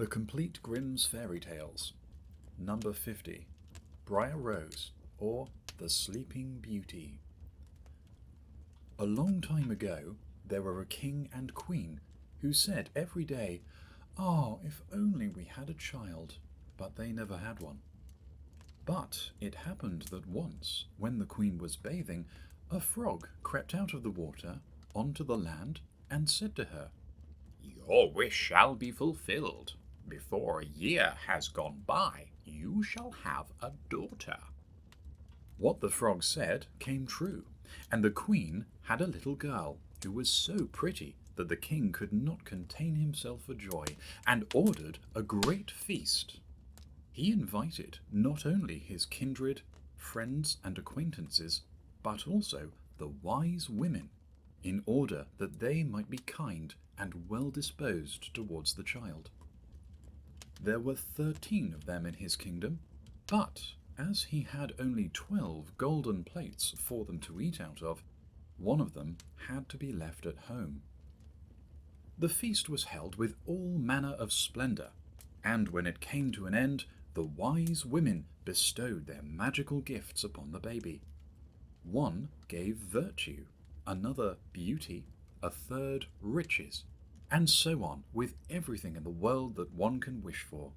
The Complete Grimm's Fairy Tales, Number 50, Briar Rose, or The Sleeping Beauty. A long time ago, there were a king and queen who said every day, "Ah, if only we had a child," but they never had one. But it happened that once, when the queen was bathing, a frog crept out of the water onto the land and said to her, "Your wish shall be fulfilled. Before a year has gone by, you shall have a daughter." What the frog said came true, and the queen had a little girl who was so pretty that the king could not contain himself for joy and ordered a great feast. He invited not only his kindred, friends, and acquaintances, but also the wise women, in order that they might be kind and well disposed towards the child. There were 13 of them in his kingdom, but as he had only 12 golden plates for them to eat out of, one of them had to be left at home. The feast was held with all manner of splendour, and when it came to an end, the wise women bestowed their magical gifts upon the baby. One gave virtue, another beauty, a third riches, and so on with everything in the world that one can wish for.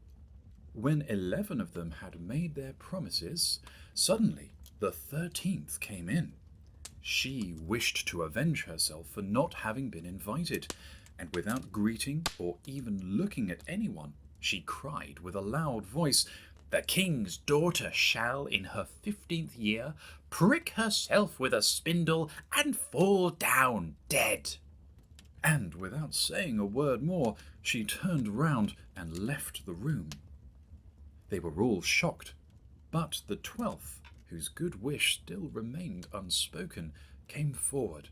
When 11 of them had made their promises, suddenly the 13th came in. She wished to avenge herself for not having been invited, and without greeting or even looking at anyone, she cried with a loud voice, "The king's daughter shall, in her 15th year, prick herself with a spindle and fall down dead." And without saying a word more, she turned round and left the room. They were all shocked, but the 12th, whose good wish still remained unspoken, came forward,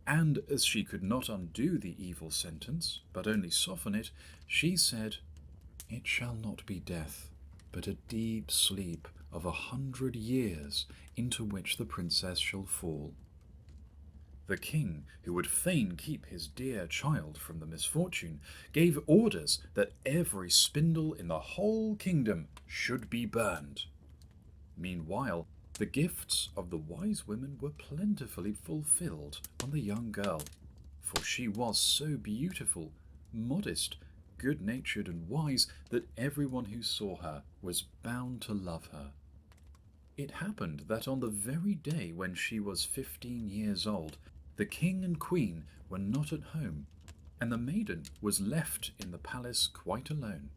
and as she could not undo the evil sentence, but only soften it, she said, "It shall not be death, but a deep sleep of 100 years into which the princess shall fall." The king, who would fain keep his dear child from the misfortune, gave orders that every spindle in the whole kingdom should be burned. Meanwhile, the gifts of the wise women were plentifully fulfilled on the young girl, for she was so beautiful, modest, good-natured, and wise that everyone who saw her was bound to love her. It happened that on the very day when she was 15 years old, the king and queen were not at home, and the maiden was left in the palace quite alone.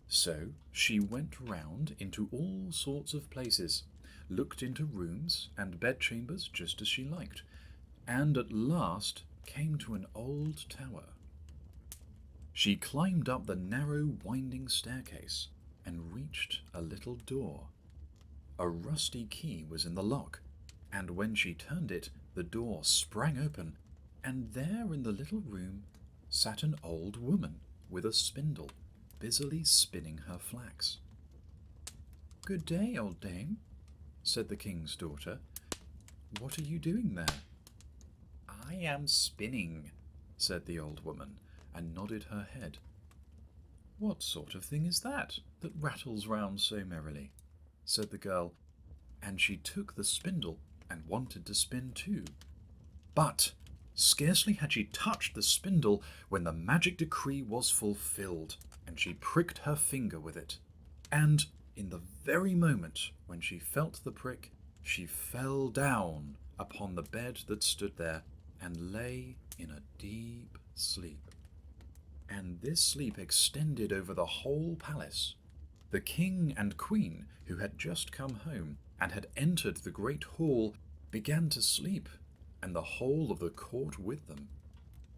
So she went round into all sorts of places, looked into rooms and bedchambers just as she liked, and at last came to an old tower. She climbed up the narrow winding staircase and reached a little door. A rusty key was in the lock, and when she turned it, the door sprang open, and there in the little room sat an old woman with a spindle, busily spinning her flax. "Good day, old dame," said the king's daughter. "What are you doing there?" "I am spinning," said the old woman, and nodded her head. "What sort of thing is that rattles round so merrily?" said the girl, and she took the spindle and wanted to spin too. But scarcely had she touched the spindle when the magic decree was fulfilled, and she pricked her finger with it. And in the very moment when she felt the prick, she fell down upon the bed that stood there and lay in a deep sleep. And this sleep extended over the whole palace. The king and queen, who had just come home and had entered the great hall, began to sleep, and the whole of the court with them.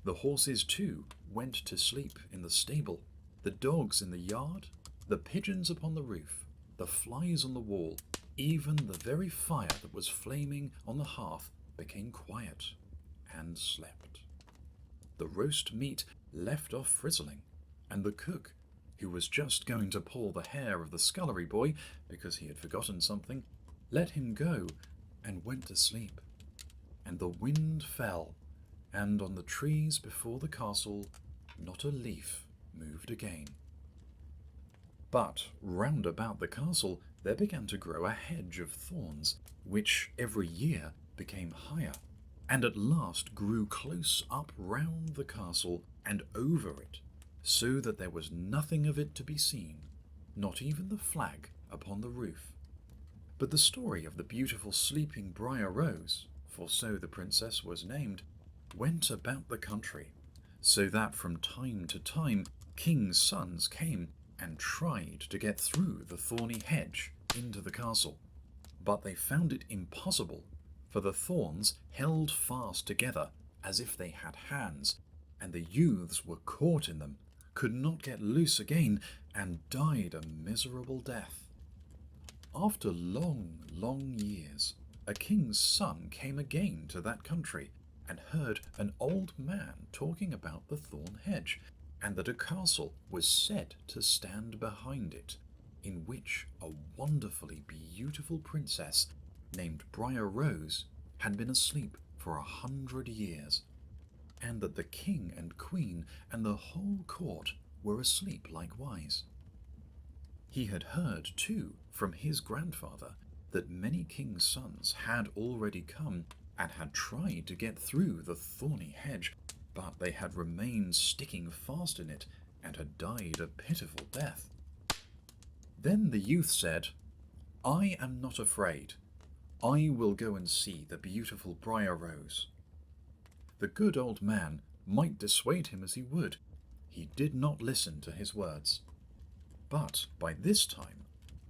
The horses, too, went to sleep in the stable, the dogs in the yard, the pigeons upon the roof, the flies on the wall, even the very fire that was flaming on the hearth became quiet and slept. The roast meat left off frizzling, and the cook, who was just going to pull the hair of the scullery boy because he had forgotten something, let him go and went to sleep. And the wind fell, and on the trees before the castle not a leaf moved again. But round about the castle there began to grow a hedge of thorns, which every year became higher, and at last grew close up round the castle and over it, so that there was nothing of it to be seen, not even the flag upon the roof. But the story of the beautiful sleeping Briar Rose, for so the princess was named, went about the country, so that from time to time kings' sons came and tried to get through the thorny hedge into the castle. But they found it impossible, for the thorns held fast together as if they had hands, and the youths were caught in them, could not get loose again, and died a miserable death. After long, long years, a king's son came again to that country, and heard an old man talking about the thorn hedge, and that a castle was said to stand behind it, in which a wonderfully beautiful princess named Briar Rose had been asleep for 100 years, and that the king and queen and the whole court were asleep likewise. He had heard, too, from his grandfather that many kings' sons had already come and had tried to get through the thorny hedge, but they had remained sticking fast in it and had died a pitiful death. Then the youth said, "I am not afraid. I will go and see the beautiful Briar Rose." The good old man might dissuade him as he would. He did not listen to his words. But by this time,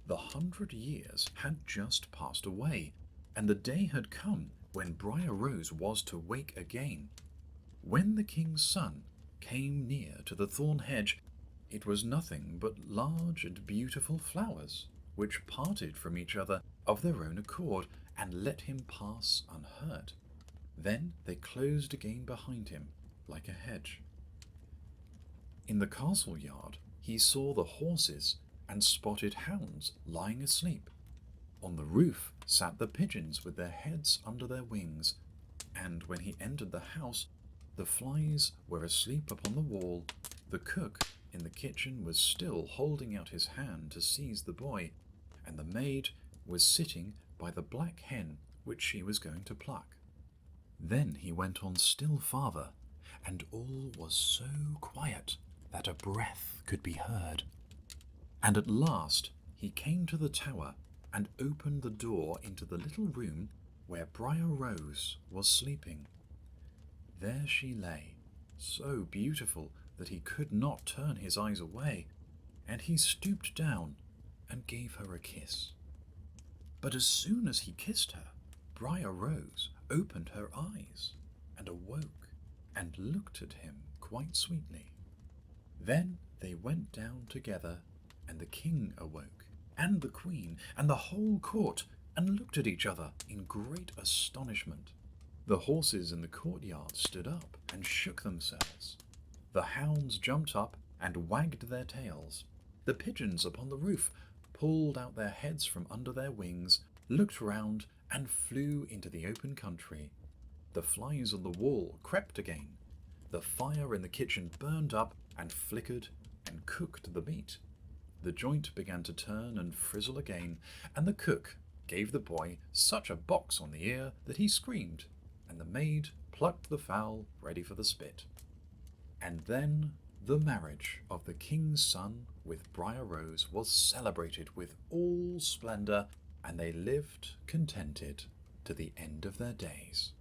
the 100 years had just passed away, and the day had come when Briar Rose was to wake again. When the king's son came near to the thorn hedge, it was nothing but large and beautiful flowers, which parted from each other of their own accord and let him pass unhurt. Then they closed again behind him like a hedge. In the castle yard he saw the horses and spotted hounds lying asleep. On the roof sat the pigeons with their heads under their wings, and when he entered the house, the flies were asleep upon the wall. The cook in the kitchen was still holding out his hand to seize the boy, and the maid was sitting by the black hen which she was going to pluck. Then he went on still farther, and all was so quiet that a breath could be heard. And at last he came to the tower and opened the door into the little room where Briar Rose was sleeping. There she lay, so beautiful that he could not turn his eyes away, and he stooped down and gave her a kiss. But as soon as he kissed her, Briar Rose opened her eyes and awoke and looked at him quite sweetly. Then they went down together, and the king awoke, and the queen, and the whole court, and looked at each other in great astonishment. The horses in the courtyard stood up and shook themselves. The hounds jumped up and wagged their tails. The pigeons upon the roof pulled out their heads from under their wings, looked round, and flew into the open country. The flies on the wall crept again. The fire in the kitchen burned up and flickered and cooked the meat. The joint began to turn and frizzle again, and the cook gave the boy such a box on the ear that he screamed, and the maid plucked the fowl ready for the spit. And then the marriage of the king's son with Briar Rose was celebrated with all splendour, and they lived contented to the end of their days.